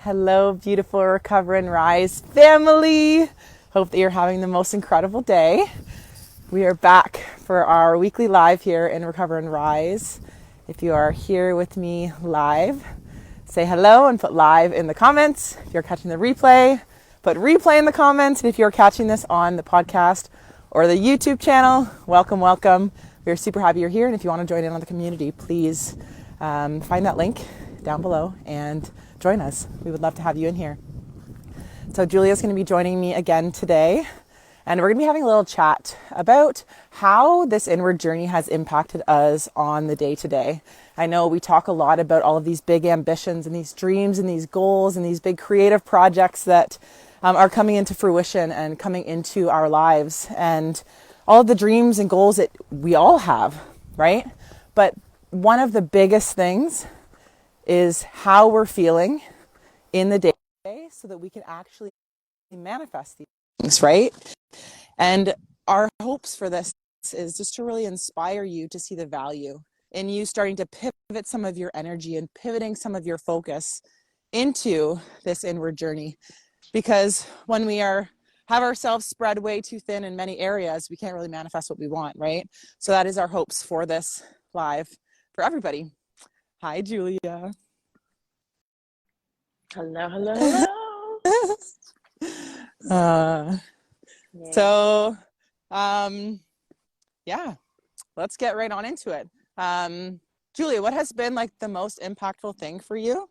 Hello, beautiful Recover and Rise family. Hope that you're having the most incredible day. We are back for our weekly live here in Recover and Rise. If you are here with me live, say hello and put live in the comments. If you're catching the replay, put replay in the comments. And if you're catching this on the podcast or the YouTube channel, welcome, welcome. We're super happy you're here. And if you want to join in on the community, please find that link down below and join us. We would love to have you in here. So Julia's going to be joining me again today, and we're going to be having a little chat about how this inward journey has impacted us on the day-to-day. I know we talk a lot about all of these big ambitions and these dreams and these goals and these big creative projects that are coming into fruition and coming into our lives, and all of the dreams and goals that we all have, right? But one of the biggest things is how we're feeling in the day so that we can actually manifest these things, right? And our hopes for this is just to really inspire you to see the value in you starting to pivot some of your energy and pivoting some of your focus into this inward journey. Because when we have ourselves spread way too thin in many areas, we can't really manifest what we want, right? So that is our hopes for this live for everybody. Hi, Julia. Hello, hello, hello. So, yeah, let's get right on into it. Julia, what has been like the most impactful thing for you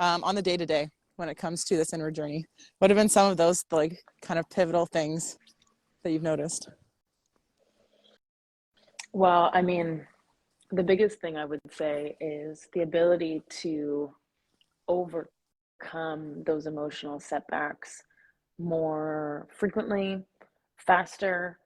on the day-to-day when it comes to this inward journey? What have been some of those like kind of pivotal things that you've noticed? Well, I mean, the biggest thing I would say is the ability to overcome those emotional setbacks more frequently, faster.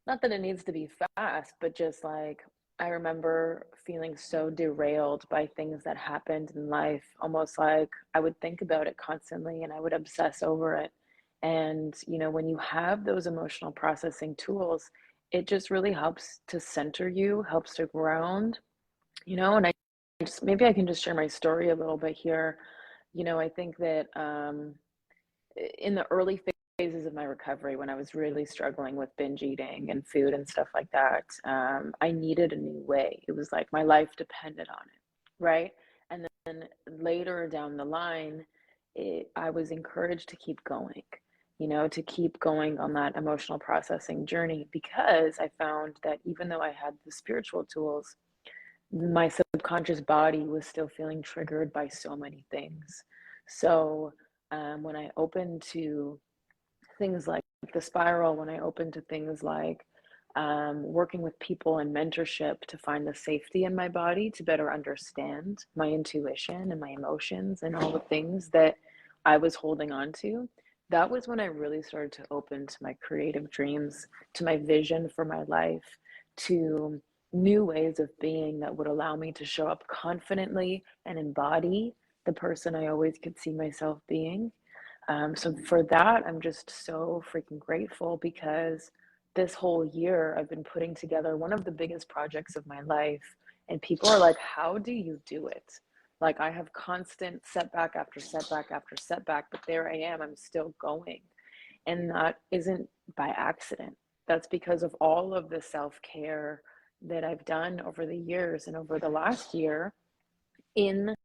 Not that it needs to be fast, but just like I remember feeling so derailed by things that happened in life, almost like I would think about it constantly and I would obsess over it. And, when you have those emotional processing tools, it just really helps to center you, helps to ground, and maybe I can just share my story a little bit here. I think that in the early phases of my recovery, when I was really struggling with binge eating and food and stuff like that, I needed a new way. It was like my life depended on it, right? And then later down the line, I was encouraged to keep going, to keep going on that emotional processing journey, because I found that even though I had the spiritual tools, my subconscious body was still feeling triggered by so many things. So when I opened to things like the spiral, when I opened to things like working with people and mentorship to find the safety in my body, to better understand my intuition and my emotions and all the things that I was holding on to, that was when I really started to open to my creative dreams, to my vision for my life, to new ways of being that would allow me to show up confidently and embody the person I always could see myself being. So for that, I'm just so freaking grateful, because this whole year I've been putting together one of the biggest projects of my life. And people are like, how do you do it? Like, I have constant setback after setback after setback, but there I am, I'm still going. And that isn't by accident. That's because of all of the self-care that I've done over the years and over the last year in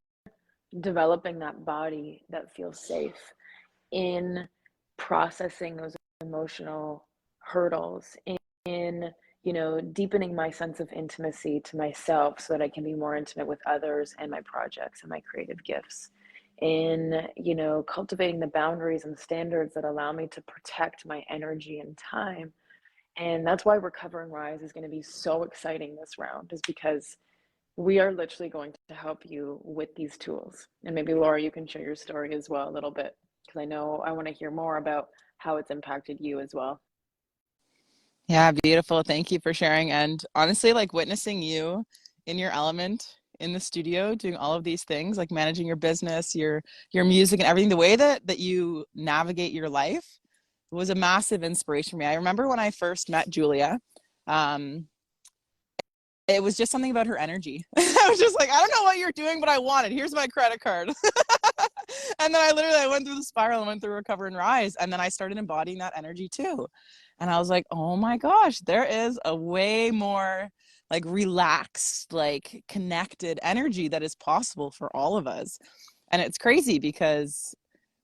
developing that body that feels safe, in processing those emotional hurdles, in deepening my sense of intimacy to myself so that I can be more intimate with others and my projects and my creative gifts, in cultivating the boundaries and standards that allow me to protect my energy and time. And that's why Recover and Rise is going to be so exciting this round, is because we are literally going to help you with these tools. And maybe Laura, you can share your story as well a little bit, because I know I want to hear more about how it's impacted you as well. Yeah, beautiful. Thank you for sharing. And honestly, like witnessing you in your element in the studio, doing all of these things, like managing your business, your music and everything, the way that you navigate your life was a massive inspiration for me. I remember when I first met Julia, um, it was just something about her energy. I was just like, I don't know what you're doing, but I want it. Here's my credit card. And then I went through the spiral and went through Recover and Rise. And then I started embodying that energy too. And I was like, oh my gosh, there is a way more like relaxed, like connected energy that is possible for all of us. And it's crazy because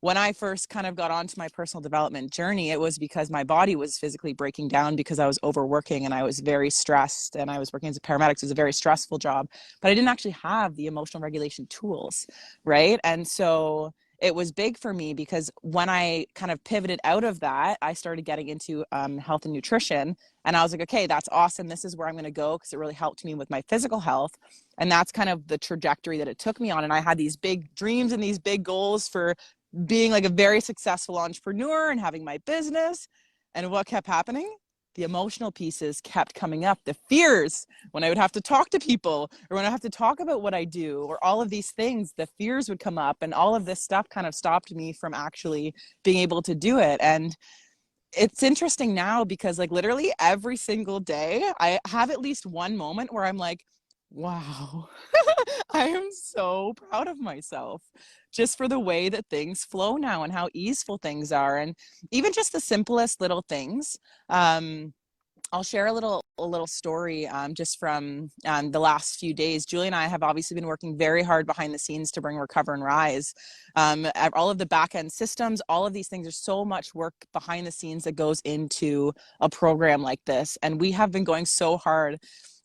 when I first kind of got onto my personal development journey, it was because my body was physically breaking down because I was overworking and I was very stressed and I was working as a paramedic. So it was a very stressful job, but I didn't actually have the emotional regulation tools, right? And so it was big for me because when I kind of pivoted out of that, I started getting into health and nutrition. And I was like, okay, that's awesome. This is where I'm going to go because it really helped me with my physical health. And that's kind of the trajectory that it took me on. And I had these big dreams and these big goals for being like a very successful entrepreneur and having my business. And what kept happening? The emotional pieces kept coming up, the fears when I would have to talk to people or when I have to talk about what I do or all of these things, the fears would come up and all of this stuff kind of stopped me from actually being able to do it. And it's interesting now because like literally every single day I have at least one moment where I'm like, wow, I am so proud of myself just for the way that things flow now and how easeful things are. And even just the simplest little things. I'll share a little story just from the last few days. Julie and I have obviously been working very hard behind the scenes to bring Recover and Rise. All of the back end systems, all of these things, there's so much work behind the scenes that goes into a program like this. And we have been going so hard.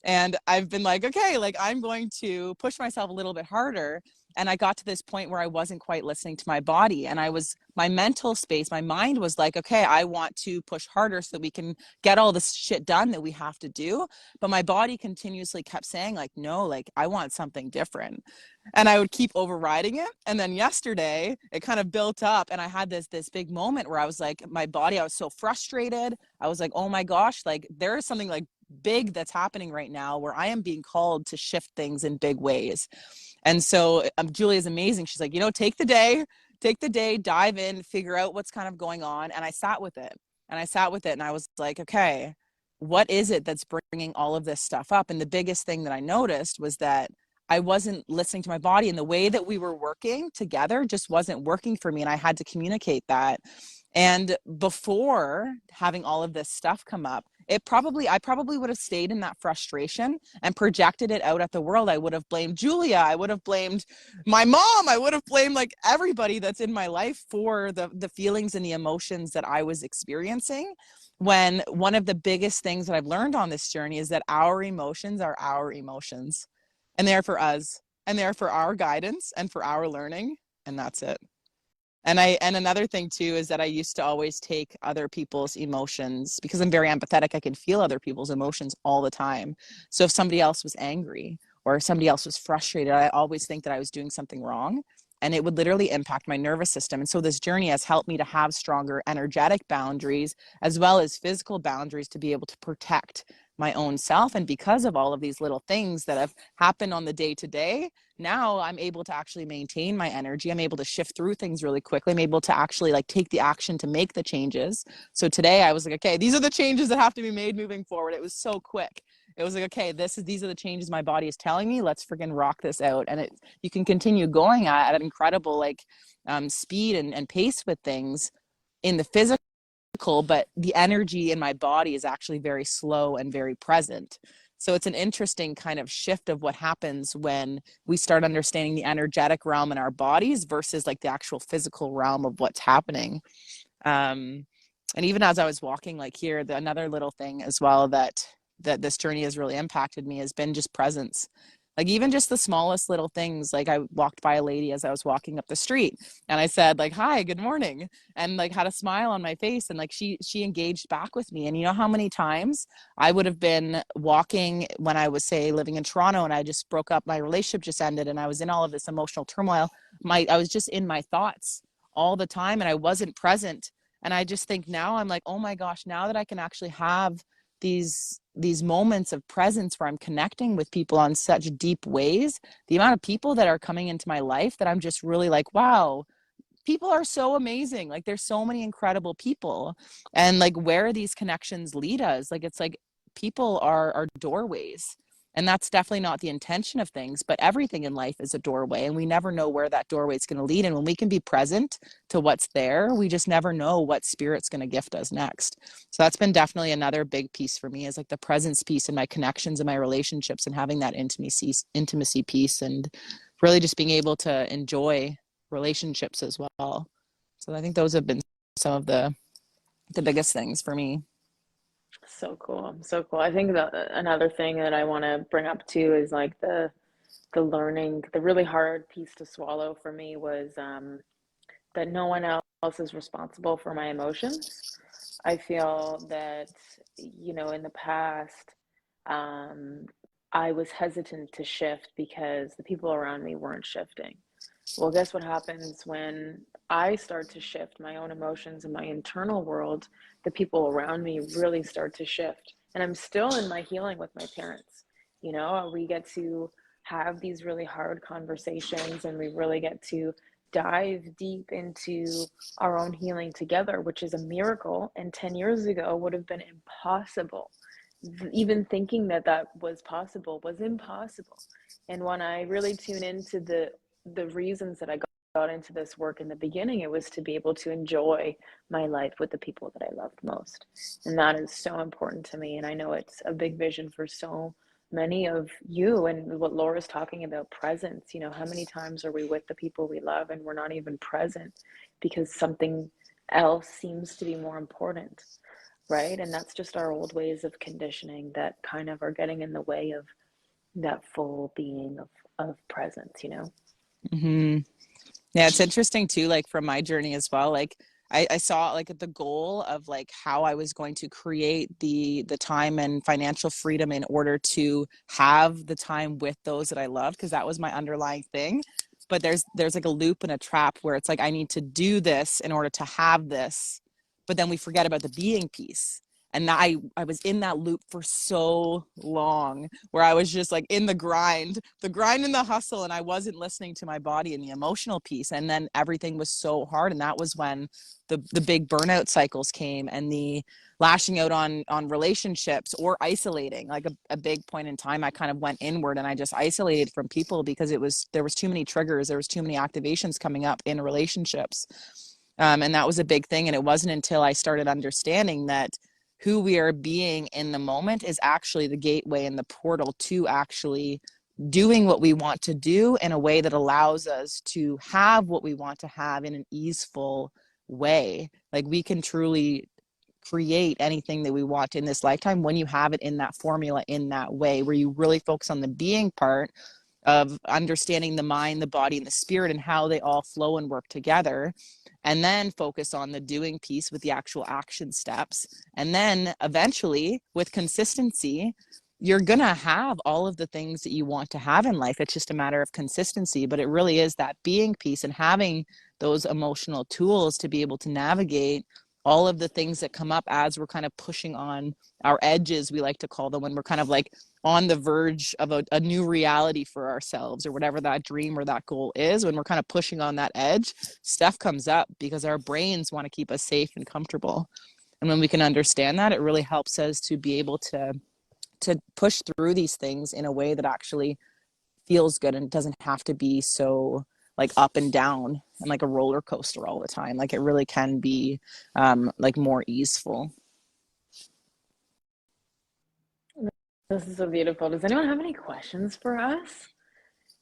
And I've been like, okay, like I'm going to push myself a little bit harder. And I got to this point where I wasn't quite listening to my body. And my mental space, my mind was like, okay, I want to push harder so that we can get all this shit done that we have to do. But my body continuously kept saying like, no, like I want something different. And I would keep overriding it. And then yesterday it kind of built up and I had this big moment where I was like, my body, I was so frustrated. I was like, oh my gosh, like there is something like big that's happening right now where I am being called to shift things in big ways. And so Julie is amazing. She's like, take the day, dive in, figure out what's kind of going on. And I sat with it and I was like, okay, what is it that's bringing all of this stuff up? And the biggest thing that I noticed was that I wasn't listening to my body, and the way that we were working together just wasn't working for me. And I had to communicate that. And before having all of this stuff come up, I probably would have stayed in that frustration and projected it out at the world. I would have blamed Julia. I would have blamed my mom. I would have blamed like everybody that's in my life for the feelings and the emotions that I was experiencing. When one of the biggest things that I've learned on this journey is that our emotions are our emotions and they're for us and they're for our guidance and for our learning. And that's it. And another thing too is that I used to always take other people's emotions because I'm very empathetic. I can feel other people's emotions all the time. So if somebody else was angry or if somebody else was frustrated, I always think that I was doing something wrong and it would literally impact my nervous system. And so this journey has helped me to have stronger energetic boundaries as well as physical boundaries to be able to protect my own self. And because of all of these little things that have happened on the day to day, now I'm able to actually maintain my energy. I'm able to shift through things really quickly. I'm able to actually like take the action to make the changes. So today I was like, okay, these are the changes that have to be made moving forward. It was so quick. It was like, okay, these are the changes my body is telling me. Let's freaking rock this out. And you can continue going at an incredible like speed and pace with things in the physical, but the energy in my body is actually very slow and very present. So it's an interesting kind of shift of what happens when we start understanding the energetic realm in our bodies versus like the actual physical realm of what's happening. And even as I was walking like here, another little thing as well that this journey has really impacted me has been just presence. Like even just the smallest little things. Like I walked by a lady as I was walking up the street and I said like, hi, good morning. And like had a smile on my face and like she engaged back with me. And you know how many times I would have been walking when I was say living in Toronto and I just broke up, my relationship just ended and I was in all of this emotional turmoil. I was just in my thoughts all the time and I wasn't present. And I just think now I'm like, oh my gosh, now that I can actually have these moments of presence where I'm connecting with people on such deep ways, the amount of people that are coming into my life that I'm just really like, wow, people are so amazing. Like there's so many incredible people. And like where these connections lead us, like it's like people are doorways. And that's definitely not the intention of things, but everything in life is a doorway, and we never know where that doorway is going to lead. And when we can be present to what's there, we just never know what spirit's going to gift us next. So that's been definitely another big piece for me, is like the presence piece and my connections and my relationships, and having that intimacy piece, and really just being able to enjoy relationships as well. So I think those have been some of the biggest things for me. So cool. So cool. I think that another thing that I want to bring up too is like the learning, the really hard piece to swallow for me was that no one else is responsible for my emotions. I feel that, in the past, um, I was hesitant to shift because the people around me weren't shifting. Well, guess what happens when I start to shift my own emotions in my internal world? The people around me really start to shift. And I'm still in my healing with my parents. We get to have these really hard conversations, and we really get to dive deep into our own healing together, which is a miracle. And 10 years ago would have been impossible. Even thinking that that was possible was impossible. And when I really tune into the reasons that I got into this work in the beginning, it was to be able to enjoy my life with the people that I loved most. And that is so important to me. And I know it's a big vision for so many of you. And what Laura's talking about, presence, how many times are we with the people we love and we're not even present because something else seems to be more important, right? And that's just our old ways of conditioning that kind of are getting in the way of that full being of presence. Mm-hmm. Yeah, it's interesting too, like from my journey as well. Like I saw like the goal of like how I was going to create the time and financial freedom in order to have the time with those that I loved, because that was my underlying thing. But there's like a loop and a trap where it's like I need to do this in order to have this, but then we forget about the being piece. And I was in that loop for so long, where I was just like in the grind and the hustle, and I wasn't listening to my body and the emotional piece. And then everything was so hard. And that was when the big burnout cycles came, and the lashing out on relationships, or isolating. Like a big point in time, I kind of went inward and I just isolated from people because there was too many triggers, there was too many activations coming up in relationships. And that was a big thing. And it wasn't until I started understanding that who we are being in the moment is actually the gateway and the portal to actually doing what we want to do in a way that allows us to have what we want to have in an easeful way. Like we can truly create anything that we want in this lifetime when you have it in that formula, in that way, where you really focus on the being part of understanding the mind, the body, and the spirit, and how they all flow and work together. And then focus on the doing piece with the actual action steps. And then eventually, with consistency, you're going to have all of the things that you want to have in life. It's just a matter of consistency. But it really is that being piece and having those emotional tools to be able to navigate all of the things that come up as we're kind of pushing on our edges, we like to call them, when we're kind of like on the verge of a new reality for ourselves, or whatever that dream or that goal is. When we're kind of pushing on that edge, stuff comes up because our brains want to keep us safe and comfortable. And when we can understand that, it really helps us to be able to push through these things in a way that actually feels good, and doesn't have to be so like up and down and like a roller coaster all the time. Like it really can be like more easeful. This is so beautiful. Does anyone have any questions for us?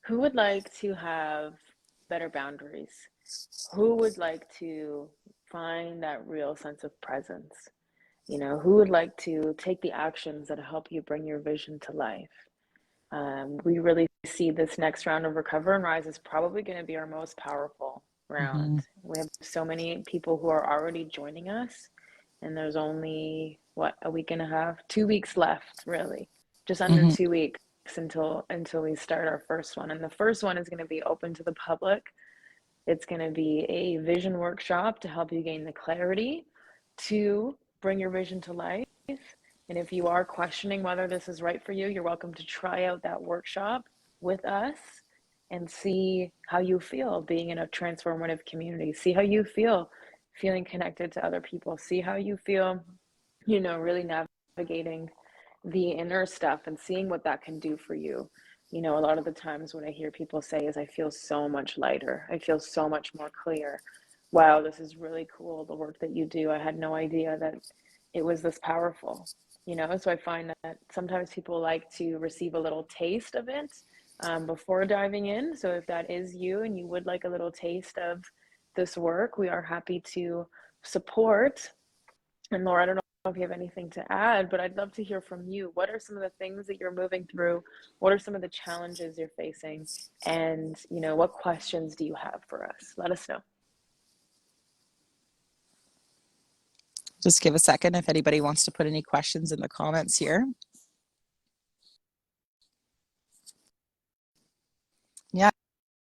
Who would like to have better boundaries? Who would like to find that real sense of presence? Who would like to take the actions that help you bring your vision to life? We really see this next round of Recover and Rise is probably going to be our most powerful round. Mm-hmm. We have so many people who are already joining us, and there's only, what, a week and a half, 2 weeks left, really, just under Mm-hmm. 2 weeks until we start our first one. And the first one is going to be open to the public. It's going to be a vision workshop to help you gain the clarity to bring your vision to life. And if you are questioning whether this is right for you, you're welcome to try out that workshop with us and see how you feel being in a transformative community. See how you feel feeling connected to other people. See how you feel, really navigating the inner stuff and seeing what that can do for you. You know, a lot of the times what I hear people say is, I feel so much lighter. I feel so much more clear. Wow, this is really cool, the work that you do. I had no idea that it was this powerful. You know, so I find that sometimes people like to receive a little taste of it before diving in. So if that is you and you would like a little taste of this work, we are happy to support. And Laura, I don't know if you have anything to add, but I'd love to hear from you. What are some of the things that you're moving through? What are some of the challenges you're facing? And, you know, what questions do you have for us? Let us know. Just give a second if anybody wants to put any questions in the comments here. Yeah,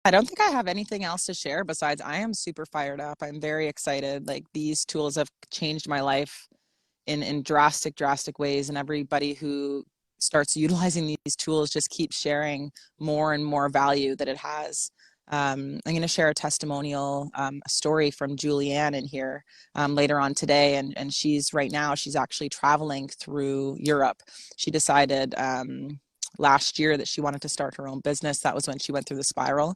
I don't think I have anything else to share besides I am super fired up. I'm very excited. Like these tools have changed my life in drastic ways, and everybody who starts utilizing these tools just keeps sharing more and more value that it has. I'm going to share a testimonial, a story from Julianne in here later on today, and she's right now she's actually traveling through Europe. She decided last year that she wanted to start her own business. That was when she went through the spiral,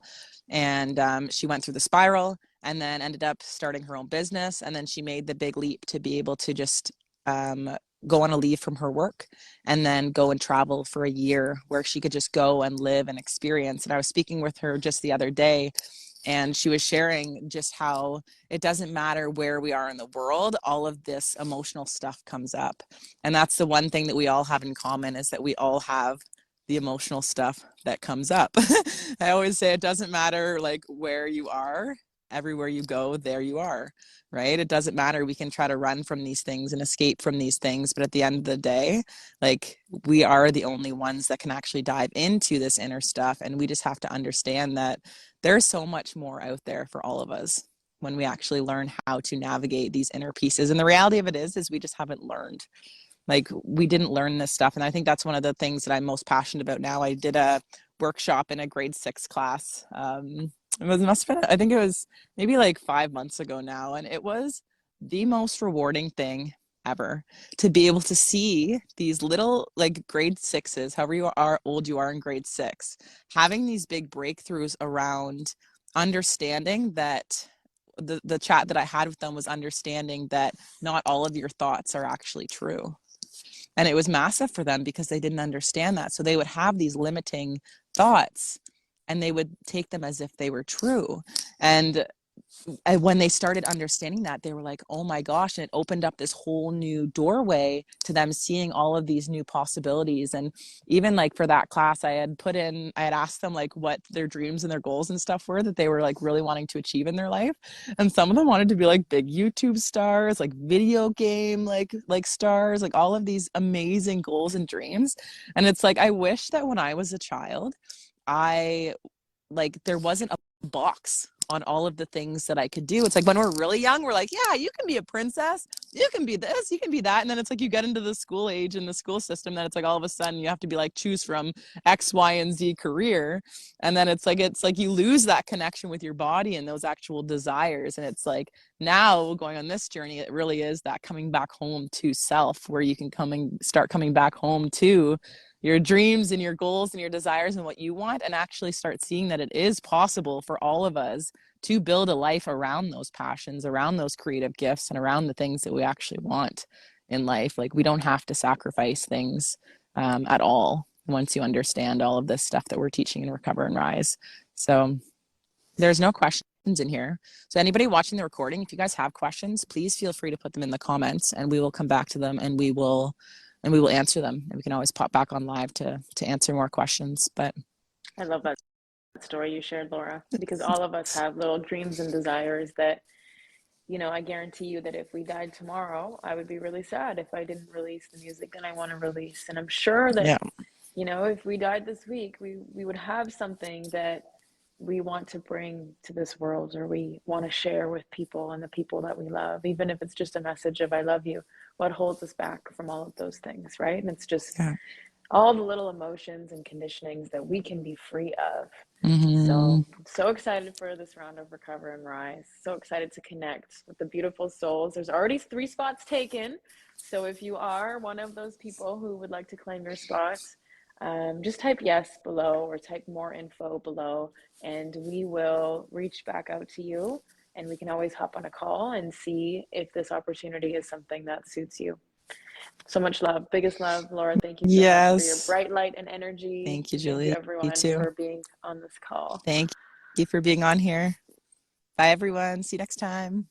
and she went through the spiral and then ended up starting her own business, and then she made the big leap to be able to just go on a leave from her work and then go and travel for a year where she could just go and live and experience. And I was speaking with her just the other day, and she was sharing just how it doesn't matter where we are in the world, all of this emotional stuff comes up. And that's the one thing that we all have in common, is that we all have the emotional stuff that comes up. I always say it doesn't matter like where you are, everywhere you go, there you are, right? It doesn't matter. We can try to run from these things and escape from these things, but at the end of the day, like we are the only ones that can actually dive into this inner stuff. And we just have to understand that there's so much more out there for all of us when we actually learn how to navigate these inner pieces. And the reality of it is we just haven't learned. Like we didn't learn this stuff. And I think that's one of the things that I'm most passionate about now. I did a workshop in a grade 6 class. Must have been, I think it was maybe like 5 months ago now. And it was the most rewarding thing ever to be able to see these little like grade 6s, however you are old you are in grade 6, having these big breakthroughs around understanding that the chat that I had with them was understanding that not all of your thoughts are actually true. And it was massive for them because they didn't understand that. So they would have these limiting thoughts and they would take them as if they were true. And when they started understanding that, they were like, oh my gosh, and it opened up this whole new doorway to them seeing all of these new possibilities. And even like for that class, I had asked them like what their dreams and their goals and stuff were that they were like really wanting to achieve in their life. And some of them wanted to be like big YouTube stars, like video game like stars, like all of these amazing goals and dreams. And it's like, I wish that when I was a child, I like there wasn't a box on all of the things that I could do. It's like when we're really young, we're like, yeah, you can be a princess, you can be this, you can be that. And then it's like you get into the school age and the school system, then it's like all of a sudden you have to be like choose from X, Y, and Z career. And then it's like you lose that connection with your body and those actual desires. And it's like now going on this journey, it really is that coming back home to self, where you can start coming back home to your dreams and your goals and your desires and what you want, and actually start seeing that it is possible for all of us to build a life around those passions, around those creative gifts, and around the things that we actually want in life. Like we don't have to sacrifice things at all once you understand all of this stuff that we're teaching in Recover and Rise. So there's no questions in here. So anybody watching the recording, if you guys have questions, please feel free to put them in the comments and we will come back to them and we will answer them. And we can always pop back on live to answer more questions. But I love that story you shared, Laura, because all of us have little dreams and desires that, you know, I guarantee you that if we died tomorrow, I would be really sad if I didn't release the music that I want to release. And I'm sure that, yeah, you know, if we died this week, we would have something that we want to bring to this world, or we want to share with people and the people that we love, even if it's just a message of I love you. What holds us back from all of those things, right? And it's just yeah, all the little emotions and conditionings that we can be free of. Hmm. So, so excited for this round of Recover and Rise. So excited to connect with the beautiful souls. There's already 3 spots taken. So, if you are one of those people who would like to claim your spot, just type yes below or type more info below, and we will reach back out to you. And we can always hop on a call and see if this opportunity is something that suits you. So much love. Biggest love, Laura. Thank you so much for your Yes. bright light and energy. Thank you, And thank you, Julie. You everyone, too. for being on this call. Thank you for being on here. Bye, everyone. See you next time.